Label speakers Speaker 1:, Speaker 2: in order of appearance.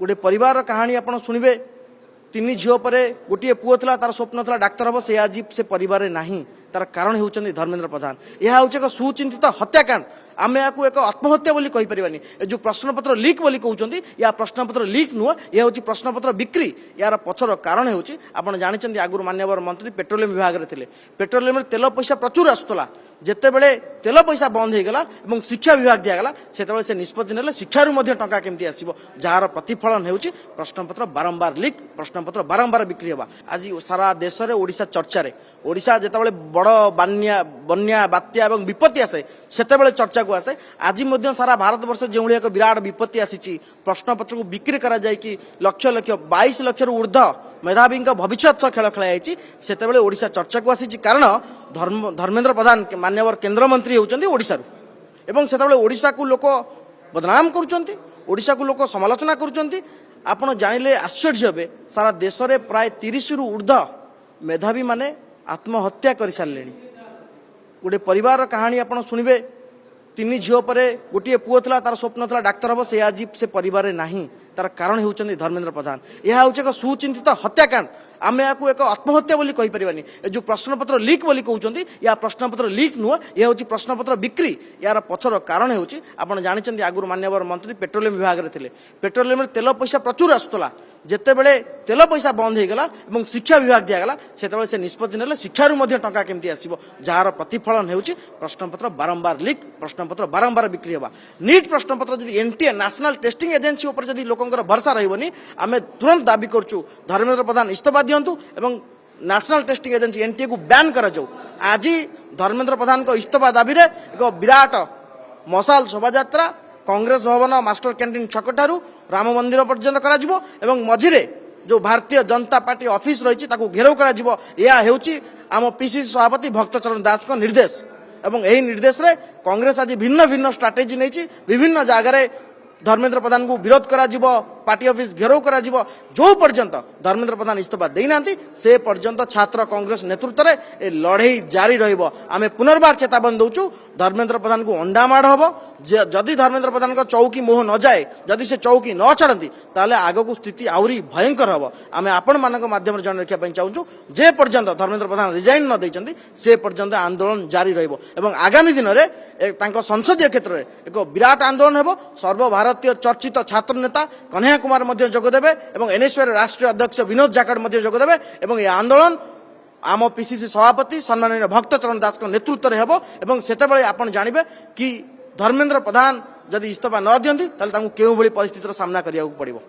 Speaker 1: गोटे परिवार कहानी आप शुणवे तीन झील पर गोटे पुओ था तार स्वप्न था डाक्तर हम से आज से परिवार ना तार कारण होउछन्ति धर्मेंद्र प्रधान। यह हूँ एक सुचिंतित हत्याकांड। आम या एक आत्महत्या बोली कहि परिबानी। जो प्रश्नपत्र लीक बोली कहउछन्ति या प्रश्नपत्र लीक नुह यह हूँ प्रश्नपत्र बिक्री। यार पछर कारण होउछि आपण जानिछन्ति आगुर मान्यवर मंत्री पेट्रोलियम विभाग रे थिले। पेट्रोलियम रे तेल पैसा प्रचुर आसुतला। जेतेबेले तेल पैसा बंद हो गला एवं शिक्षा विभाग दिगला सेतेबेले से निष्पत्ति नेले शिक्षा रु मध्ये टंका केमती आसीबो जार प्रतिफलन होउछि प्रश्नपत्र बारंबार लीक प्रश्नपत्र बारंबार बिक्री होबा। आज सारा देश रे ओडिशा चर्चा रे ओडिशा जेतेबेले बड़ बन्या बात्या एवं विपत्ति आसे सेतेबेले चर्चा को आसे। आज मध्य सारा भारत वर्ष जो एक विराट विपत्ति आसी प्रश्नपत्र को बिक्री करा जाय कि लक्ष लक्ष 22 लाख रु ऊर्ध्व मेधावी भविष्य खेल खेल से ओडिशा चर्चा को आसी। कारण धर्मेंद्र प्रधान मान्यवर केंद्र मंत्री होउछन्ति ओडिशा एवं से ओडिशा को लोक बदनाम करुछन्ति ओडिशा को लोक समालोचना करुछन्ति। आपण जानिले आश्चर्य हेबे सारा देश रे प्राय 30 रु ऊर्ध्व मेधावी माने आत्महत्या कर सारे। गोटे परिवार कहानी आप शुणवे तीन झील पर गोटे पुओ था तार स्वप्न था डाक्तर हम से आज से परिवार ना तार कारण होउछन्ति धर्मेंद्र प्रधान। यह हूँ एक सुचिंतित हत्याकांड। आम या एक आत्महत्या बोली कहि परिबानी। जो प्रश्नपत्र लीक बोली कहउछन्ति या प्रश्नपत्र लीक नुह यह हूँ प्रश्नपत्र बिक्री। यार पछर कारण होउछि आपण जानिछन्ति आगुर मान्यवर मंत्री पेट्रोलियम विभाग रे थिले। पेट्रोलियम रे तेल पैसा प्रचुर आसुतला। जेतेबेले तेल पैसा बंद हो गला एवं शिक्षा विभाग दिगला सेतेबेले से निष्पत्ति नेले शिक्षा रु मध्ये टंका केमती आसीबो जार प्रतिफलन होउछि प्रश्नपत्र बारंबार लीक प्रश्नपत्र बारंबार बिक्री होबा। नीट प्रश्नपत्र जदि एनटीए नेशनल टेस्टिंग एजेंसी ऊपर जदि लोकंकर भरोसा रहबनी आमे तुरंत दाबी करछु धर्मेंद्र प्रधान इस्तीफा दियंतु एवं नेशनल टेस्टिंग एजेंसी एनटीए को बैन करा जाऊ। आज धर्मेंद्र प्रधान को इस्तीफा दाबी रे एक विराट मशाल शोभायात्रा कांग्रेस भवन मास्टर कैंटीन छक ठारू राम मंदिर पर्यंत करा जिवो एवं मझिरे जो भारतीय जनता पार्टी ऑफिस रही घेराव करा जिवो। यह हेउची आम पीसीसी सभापति भक्तचरण दास को निर्देश एवं यही निर्देश रे कांग्रेस आज भिन्न भिन्न स्ट्राटेजी नहीं विभिन्न जगार धर्मेंद्र प्रधान को विरोध करा जिवो पार्टी ऑफिस घेराव करा जिवो। जो पर्यंत धर्मेंद्र प्रधान इस्तीफा देना से पर्यंत छात्र कांग्रेस नेतृत्व में ए लड़ई जारी रहिबो। आमे पुनर्बार चेतावनी दउचु धर्मेंद्र प्रधान को अंडा माड़ हम जदि धर्मेंद्र प्रधान को चौकी मोह न जाए जदि से चौकी न छाड़ती ताले आगो को स्थिति आहरी भयंकर हम। आमे आपण मानक माध्यम जन रखा चाहूँ जे पर्यंत धर्मेंद्र प्रधान रिजाइन न देइचंती से पर्यंत आंदोलन जारी रहिबो एवं आगामी दिन में संसदीय क्षेत्र में एक विराट आंदोलन हेबो। सर्वभारतीय चर्चित छात्र नेता कन्हैया कुमार मध्य जोगदेबे एवं एनएसयूआई राष्ट्रीय अध्यक्ष विनोद जाखड़ मध्य जोगदेबे एवं यह आंदोलन आम पीसीसी सभापति सम्माननीय भक्तचरण दास को नेतृत्व में हेबो। एवं सेतेबेले आपण जानिबे कि धर्मेंद्र प्रधान जदि इस्तीफा न दियंती ताले तांकु केउ भली परिस्थितिर सामना करिया पड़िबो।